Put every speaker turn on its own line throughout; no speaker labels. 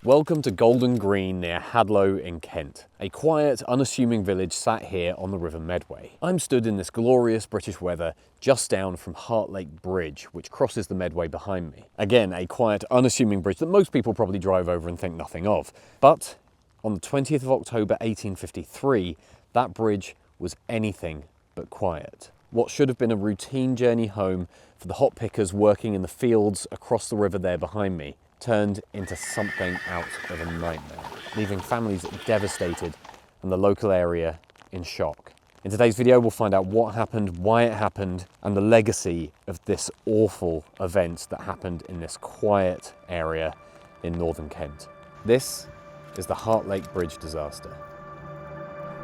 Welcome to Golden Green near Hadlow in Kent, a quiet, unassuming village sat here on the River Medway. I'm stood in this glorious British weather just down from Hartlake Bridge, which crosses the Medway behind me. Again, a quiet, unassuming bridge that most people probably drive over and think nothing of. But on the 20th of October 1853, that bridge was anything but quiet. What should have been a routine journey home for the hop pickers working in the fields across the river there behind me turned into something out of a nightmare, leaving families devastated and the local area in shock. In today's video, we'll find out what happened, why it happened, and the legacy of this awful event that happened in this quiet area in northern Kent. This is the Hartlake Bridge Disaster.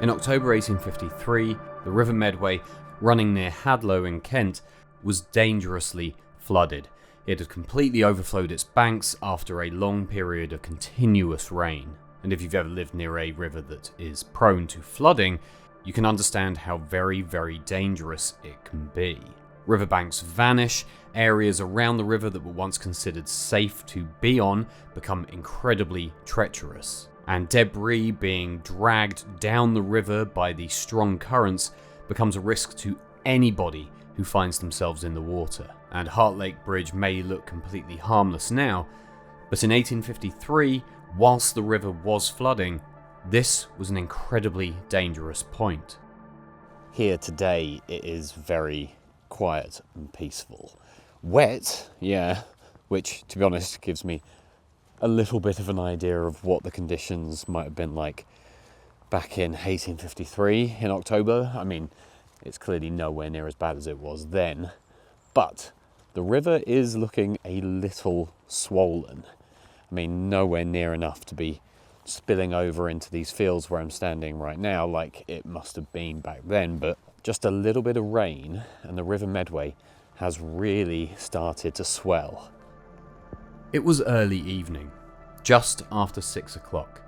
In October 1853, the River Medway, running near Hadlow in Kent, was dangerously flooded. It had completely overflowed its banks after a long period of continuous rain. And if you've ever lived near a river that is prone to flooding, you can understand how very, very dangerous it can be. Riverbanks vanish, areas around the river that were once considered safe to be on become incredibly treacherous. And debris being dragged down the river by the strong currents becomes a risk to anybody who finds themselves in the water. And Hartlake Bridge may look completely harmless now, but in 1853, whilst the river was flooding, this was an incredibly dangerous point. Here today, it is very quiet and peaceful. Wet, yeah, which, to be honest, gives me a little bit of an idea of what the conditions might have been like back in 1853 in October. I mean, it's clearly nowhere near as bad as it was then, but the river is looking a little swollen. I mean, nowhere near enough to be spilling over into these fields where I'm standing right now like it must have been back then, but just a little bit of rain and the River Medway has really started to swell. It was early evening, just after 6 o'clock,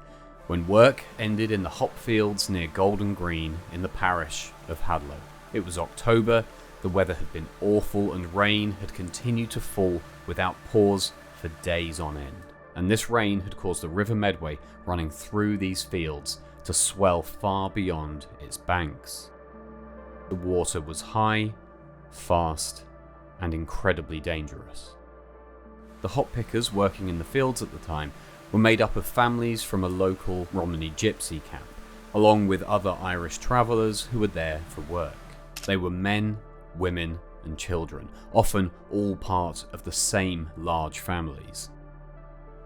when work ended in the hop fields near Golden Green in the parish of Hadlow. It was October, the weather had been awful and rain had continued to fall without pause for days on end. And this rain had caused the River Medway running through these fields to swell far beyond its banks. The water was high, fast, and incredibly dangerous. The hop pickers working in the fields at the time were made up of families from a local Romany gypsy camp, along with other Irish travellers who were there for work. They were men, women, and children, often all part of the same large families.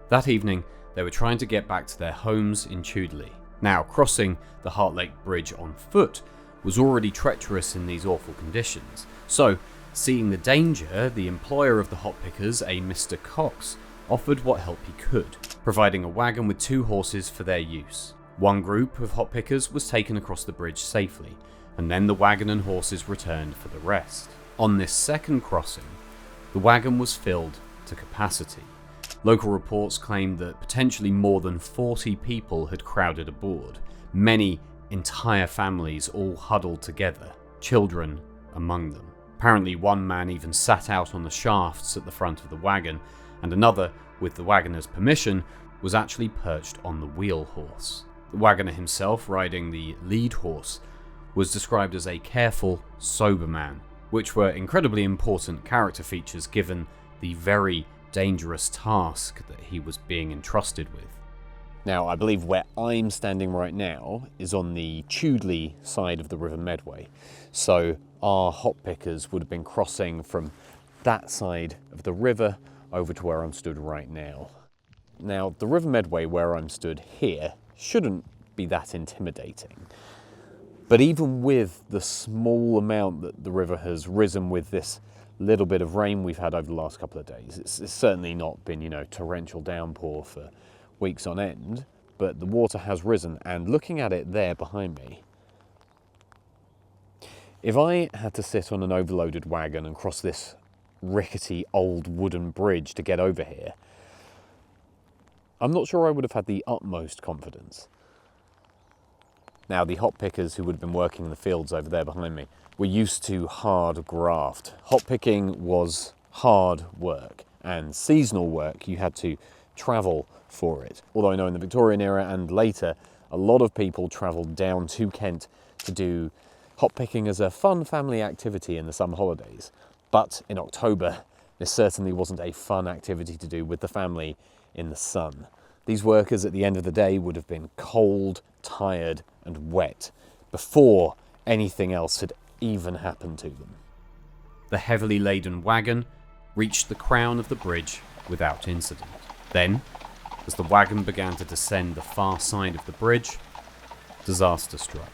That evening, they were trying to get back to their homes in Chudley. Now, crossing the Hartlake Bridge on foot was already treacherous in these awful conditions, so, seeing the danger, the employer of the hop pickers, a Mr. Cox, offered what help he could, providing a wagon with 2 horses for their use. One group of hop pickers was taken across the bridge safely, and then the wagon and horses returned for the rest. On this second crossing, the wagon was filled to capacity. Local reports claimed that potentially more than 40 people had crowded aboard, many entire families all huddled together, children among them. Apparently one man even sat out on the shafts at the front of the wagon, and another, with the wagoner's permission, was actually perched on the wheel horse. The wagoner himself, riding the lead horse, was described as a careful, sober man, which were incredibly important character features given the very dangerous task that he was being entrusted with. Now, I believe where I'm standing right now is on the Chudley side of the River Medway, so our hop pickers would have been crossing from that side of the river over to where I'm stood right now. Now, the River Medway where I'm stood here shouldn't be that intimidating. But even with the small amount that the river has risen with this little bit of rain we've had over the last couple of days, it's certainly not been, torrential downpour for weeks on end, but the water has risen, and looking at it there behind me, if I had to sit on an overloaded wagon and cross this rickety old wooden bridge to get over here, I'm not sure I would have had the utmost confidence. Now, the hop pickers who would have been working in the fields over there behind me were used to hard graft. Hop picking was hard work, and seasonal work. You had to travel for it. Although I know in the Victorian era and later, a lot of people travelled down to Kent to do hop picking as a fun family activity in the summer holidays. But in October, this certainly wasn't a fun activity to do with the family in the sun. These workers at the end of the day would have been cold, tired and wet before anything else had even happened to them.
The heavily laden wagon reached the crown of the bridge without incident. Then, as the wagon began to descend the far side of the bridge, disaster struck.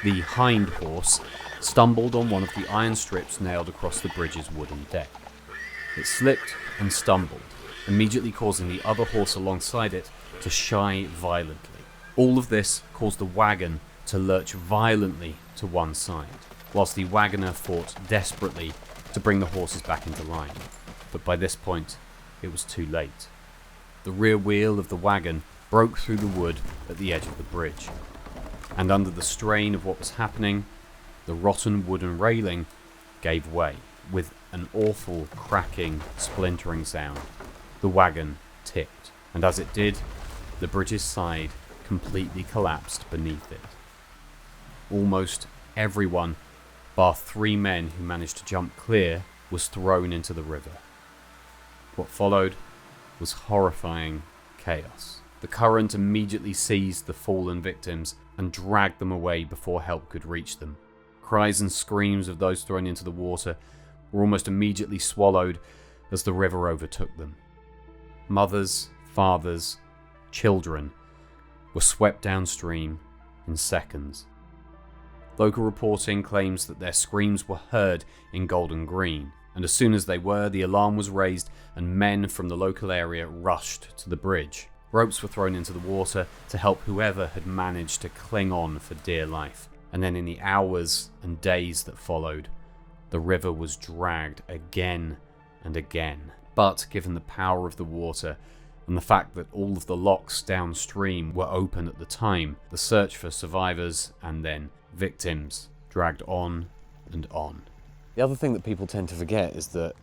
The hind horse stumbled on one of the iron strips nailed across the bridge's wooden deck. It slipped and stumbled, immediately causing the other horse alongside it to shy violently. All of this caused the wagon to lurch violently to one side, whilst the wagoner fought desperately to bring the horses back into line. But by this point, it was too late. The rear wheel of the wagon broke through the wood at the edge of the bridge, and under the strain of what was happening, the rotten wooden railing gave way. With an awful cracking, splintering sound, the wagon tipped, and as it did, the bridge's side completely collapsed beneath it. Almost everyone, bar 3 men who managed to jump clear, was thrown into the river. What followed was horrifying chaos. The current immediately seized the fallen victims and dragged them away before help could reach them. Cries and screams of those thrown into the water were almost immediately swallowed as the river overtook them. Mothers, fathers, children were swept downstream in seconds. Local reporting claims that their screams were heard in Golden Green, and as soon as they were, the alarm was raised and men from the local area rushed to the bridge. Ropes were thrown into the water to help whoever had managed to cling on for dear life. And then in the hours and days that followed, the river was dragged again and again. But given the power of the water and the fact that all of the locks downstream were open at the time, the search for survivors and then victims dragged on and on.
The other thing that people tend to forget is that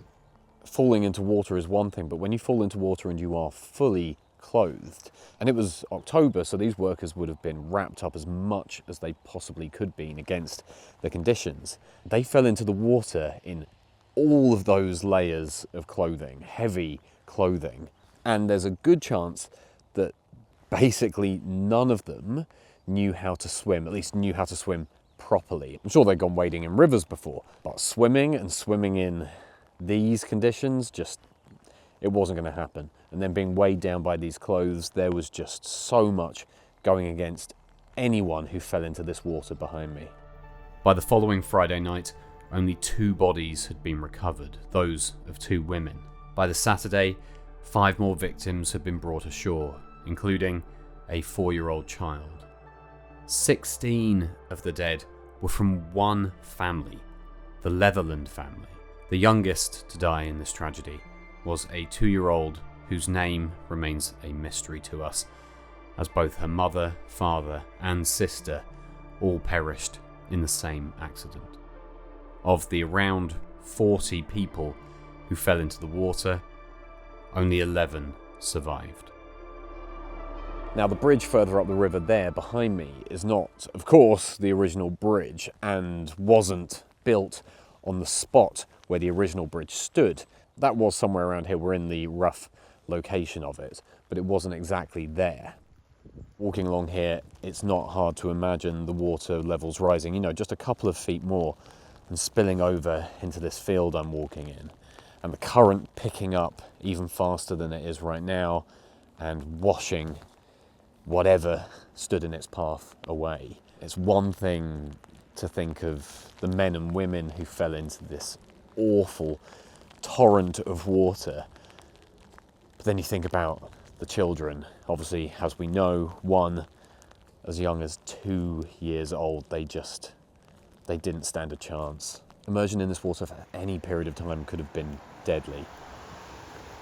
falling into water is one thing, but when you fall into water and you are fully clothed, and it was October, so these workers would have been wrapped up as much as they possibly could be against the conditions. They fell into the water in all of those layers of clothing, heavy clothing, and there's a good chance that basically none of them knew how to swim, at least knew how to swim properly. I'm sure they'd gone wading in rivers before, but swimming in these conditions, it wasn't going to happen. And then being weighed down by these clothes, there was just so much going against anyone who fell into this water behind me.
By the following Friday night, only 2 bodies had been recovered, those of 2 women. By the Saturday, 5 more victims had been brought ashore, including a 4-year-old child. 16 of the dead were from one family, the Leatherland family. The youngest to die in this tragedy was a 2-year-old whose name remains a mystery to us, as both her mother, father, and sister all perished in the same accident. Of the around 40 people who fell into the water, only 11 survived.
Now, the bridge further up the river there behind me is not, of course, the original bridge and wasn't built on the spot where the original bridge stood. That was somewhere around here. We're in the rough location of it, but it wasn't exactly there. Walking along here, it's not hard to imagine the water levels rising, just a couple of feet more and spilling over into this field I'm walking in. And the current picking up even faster than it is right now and washing whatever stood in its path away. It's one thing to think of the men and women who fell into this awful torrent of water, but then you think about the children. Obviously, as we know, one as young as 2 years old, they didn't stand a chance. Immersion in this water for any period of time could have been deadly.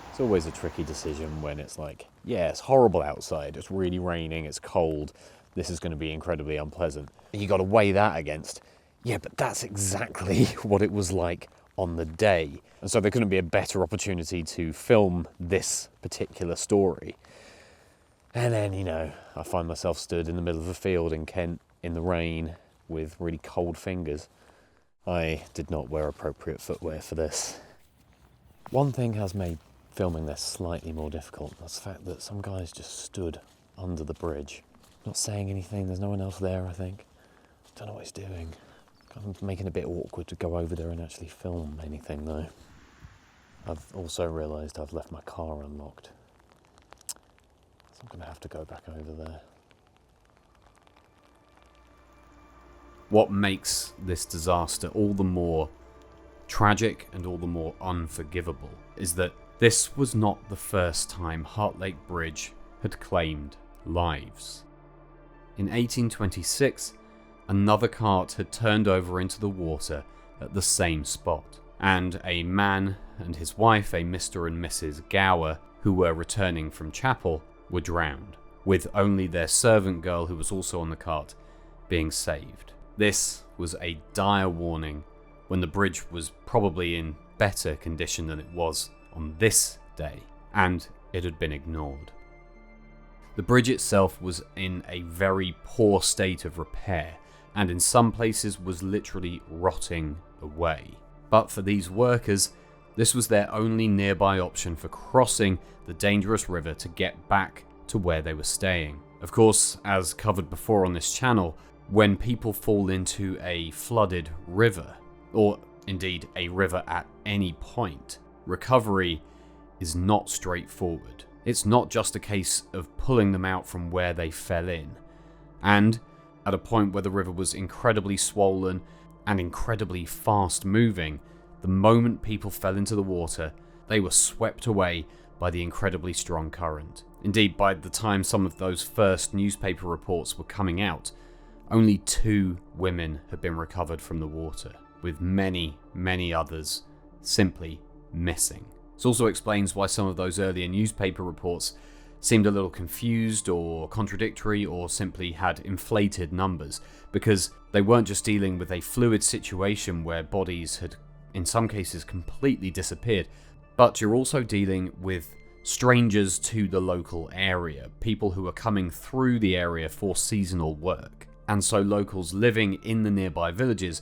It's always a tricky decision when it's like, yeah, it's horrible outside, it's really raining, it's cold, this is going to be incredibly unpleasant. And you got to weigh that against, yeah, but that's exactly what it was like on the day. And so there couldn't be a better opportunity to film this particular story. And then, you know, I find myself stood in the middle of a field in Kent in the rain with really cold fingers. I did not wear appropriate footwear for this. One thing has made filming this slightly more difficult. That's the fact that some guys just stood under the bridge. Not saying anything, there's no one else there, I think. Don't know what he's doing. Kind of making it a bit awkward to go over there and actually film anything though. I've also realised I've left my car unlocked. So I'm going to have to go back over there.
What makes this disaster all the more tragic and all the more unforgivable is that this was not the first time Hartlake Bridge had claimed lives. In 1826, another cart had turned over into the water at the same spot, and a man and his wife, a Mr. and Mrs. Gower, who were returning from chapel, were drowned, with only their servant girl, who was also on the cart, being saved. This was a dire warning when the bridge was probably in better condition than it was on this day, and it had been ignored. The bridge itself was in a very poor state of repair, and in some places was literally rotting away. But for these workers, this was their only nearby option for crossing the dangerous river to get back to where they were staying. Of course, as covered before on this channel, when people fall into a flooded river, or indeed a river at any point, recovery is not straightforward. It's not just a case of pulling them out from where they fell in. And at a point where the river was incredibly swollen and incredibly fast moving, the moment people fell into the water, they were swept away by the incredibly strong current. Indeed, by the time some of those first newspaper reports were coming out, only 2 women had been recovered from the water, with many, many others simply missing. This also explains why some of those earlier newspaper reports seemed a little confused or contradictory or simply had inflated numbers, because they weren't just dealing with a fluid situation where bodies had in some cases completely disappeared, but you're also dealing with strangers to the local area, people who are coming through the area for seasonal work. And so locals living in the nearby villages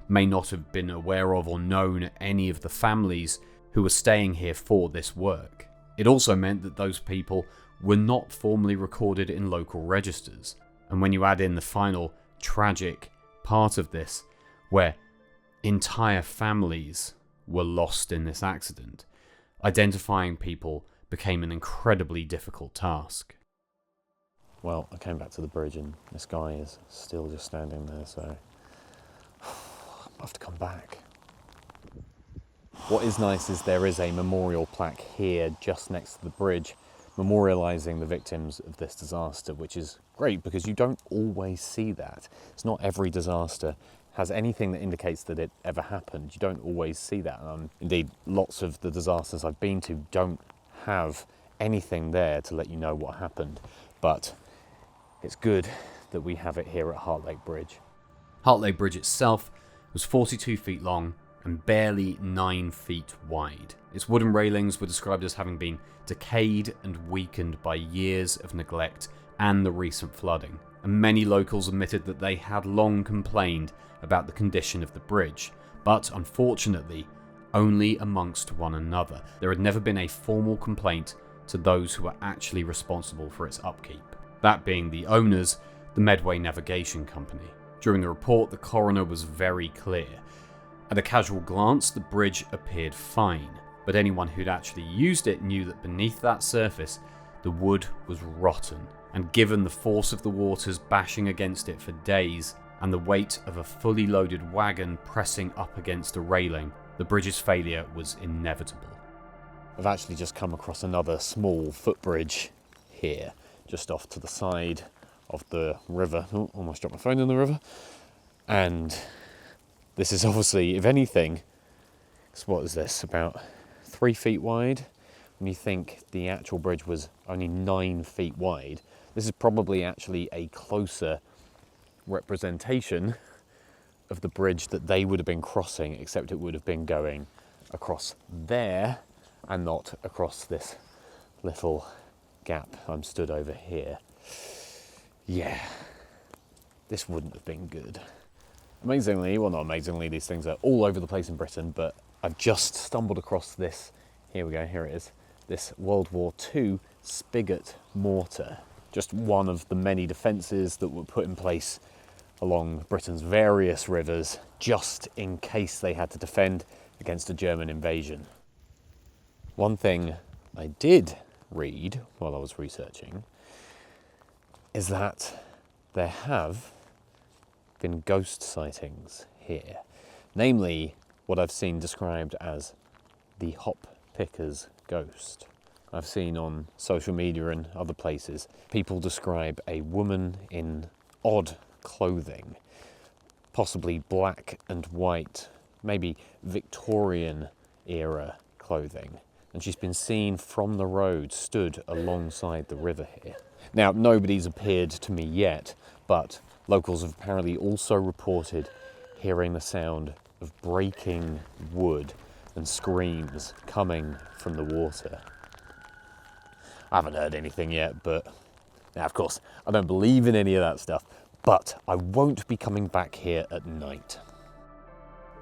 may not have been aware of or known any of the families who were staying here for this work. It also meant that those people were not formally recorded in local registers. And when you add in the final tragic part of this, where entire families were lost in this accident, identifying people became an incredibly difficult task.
Well, I came back to the bridge and this guy is still just standing there, so I have to come back. What is nice is there is a memorial plaque here just next to the bridge memorialising the victims of this disaster, which is great because you don't always see that. It's not every disaster has anything that indicates that it ever happened. You don't always see that. Indeed, lots of the disasters I've been to don't have anything there to let you know what happened. But it's good that we have it here at Hartlake Bridge.
Hartlake Bridge itself was 42 feet long and barely 9 feet wide. Its wooden railings were described as having been decayed and weakened by years of neglect and the recent flooding. And many locals admitted that they had long complained about the condition of the bridge, but unfortunately, only amongst one another. There had never been a formal complaint to those who were actually responsible for its upkeep, that being the owners, the Medway Navigation Company. During the report, the coroner was very clear. At a casual glance, the bridge appeared fine, but anyone who'd actually used it knew that beneath that surface, the wood was rotten, and given the force of the waters bashing against it for days, and the weight of a fully loaded wagon pressing up against a railing, the bridge's failure was inevitable.
I've actually just come across another small footbridge here, just off to the side of the river. Oh, almost dropped my phone in the river. And this is obviously, if anything, so what is this, about 3 feet wide? When you think the actual bridge was only 9 feet wide, this is probably actually a closer representation of the bridge that they would have been crossing, except it would have been going across there and not across this little gap I'm stood over here. Yeah, this wouldn't have been good. Amazingly, well, not amazingly, these things are all over the place in Britain, but I've just stumbled across this. Here we go, here it is. This World War II spigot mortar. Just one of the many defences that were put in place along Britain's various rivers, just in case they had to defend against a German invasion. One thing I did read while I was researching is that there have been ghost sightings here. Namely, what I've seen described as the hop picker's ghost. I've seen on social media and other places people describe a woman in odd clothing, possibly black and white, maybe Victorian era clothing, and she's been seen from the road stood alongside the river here. Now, nobody's appeared to me yet, but locals have apparently also reported hearing the sound of breaking wood and screams coming from the water. I haven't heard anything yet, but now, of course, I don't believe in any of that stuff, but I won't be coming back here at night.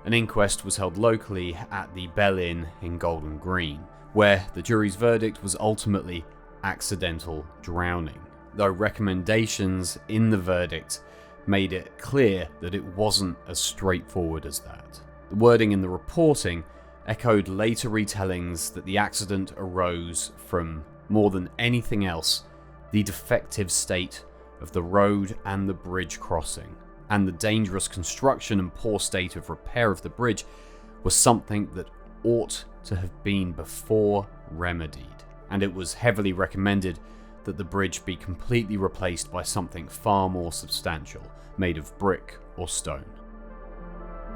An inquest was held locally at the Bell Inn in Golden Green, where the jury's verdict was ultimately accidental drowning, though recommendations in the verdict made it clear that it wasn't as straightforward as that. The wording in the reporting echoed later retellings that the accident arose from, more than anything else, the defective state of the road and the bridge crossing, and the dangerous construction and poor state of repair of the bridge was something that ought to have been before remedied, and it was heavily recommended that the bridge be completely replaced by something far more substantial, made of brick or stone.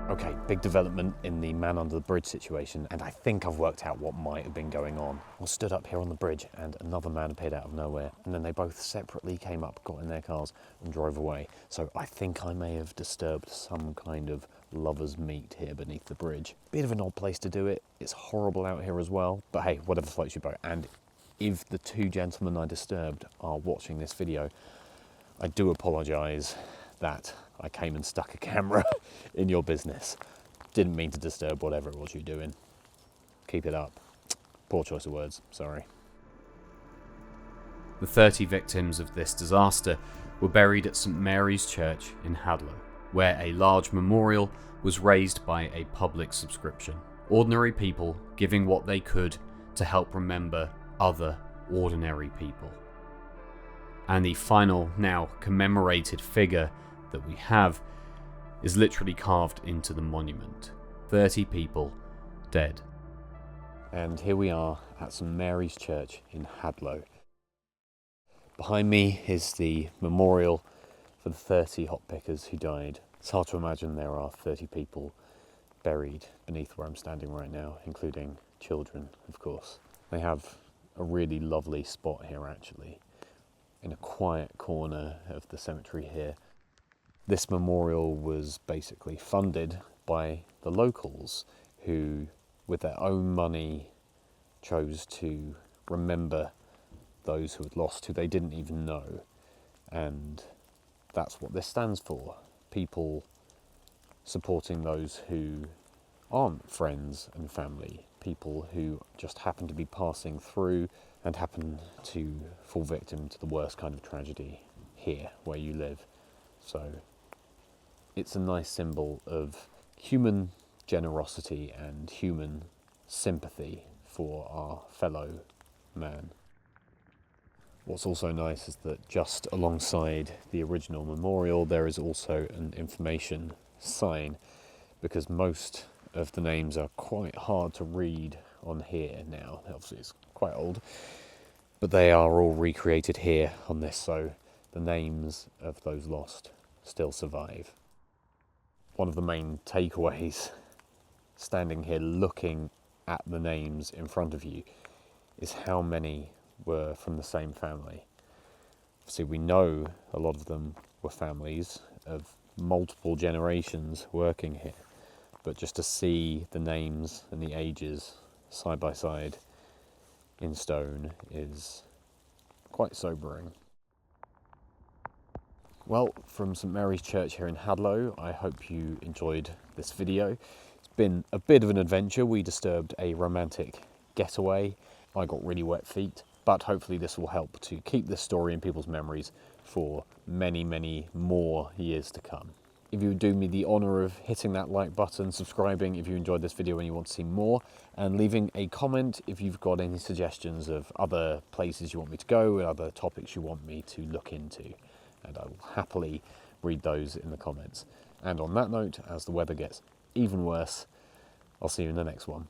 Okay, big development in the man under the bridge situation, and I think I've worked out what might have been going on. I stood up here on the bridge and another man appeared out of nowhere, and then they both separately came up, got in their cars and drove away. So I think I may have disturbed some kind of lover's meet here beneath the bridge. Bit of an odd place to do it. It's horrible out here as well, but hey, whatever floats your boat. And if the two gentlemen I disturbed are watching this video, I do apologise that I came and stuck a camera in your business. Didn't mean to disturb whatever it was you're doing. Keep it up. Poor choice of words, sorry.
The 30 victims of this disaster were buried at St Mary's Church in Hadlow, where a large memorial was raised by a public subscription. Ordinary people giving what they could to help remember other ordinary people. And the final, now commemorated figure that we have is literally carved into the monument. 30 people dead.
And here we are at St Mary's Church in Hadlow. Behind me is the memorial for the 30 hop pickers who died. It's hard to imagine there are 30 people buried beneath where I'm standing right now, including children, of course. They have a really lovely spot here, actually, in a quiet corner of the cemetery here. This memorial was basically funded by the locals who, with their own money, chose to remember those who had lost, who they didn't even know. And that's what this stands for. People supporting those who aren't friends and family. People who just happen to be passing through and happen to fall victim to the worst kind of tragedy here where you live. So it's a nice symbol of human generosity and human sympathy for our fellow man. What's also nice is that just alongside the original memorial there is also an information sign, because most of the names are quite hard to read on here now. Obviously it's quite old, but they are all recreated here on this, so the names of those lost still survive. One of the main takeaways, standing here looking at the names in front of you, is how many were from the same family. Obviously we know a lot of them were families of multiple generations working here, but just to see the names and the ages side by side in stone is quite sobering. Well, from St Mary's Church here in Hadlow, I hope you enjoyed this video. It's been a bit of an adventure. We disturbed a romantic getaway. I got really wet feet, but hopefully this will help to keep this story in people's memories for many, many more years to come. If you would do me the honour of hitting that like button, subscribing if you enjoyed this video and you want to see more, and leaving a comment if you've got any suggestions of other places you want me to go and other topics you want me to look into. And I will happily read those in the comments. And on that note, as the weather gets even worse, I'll see you in the next one.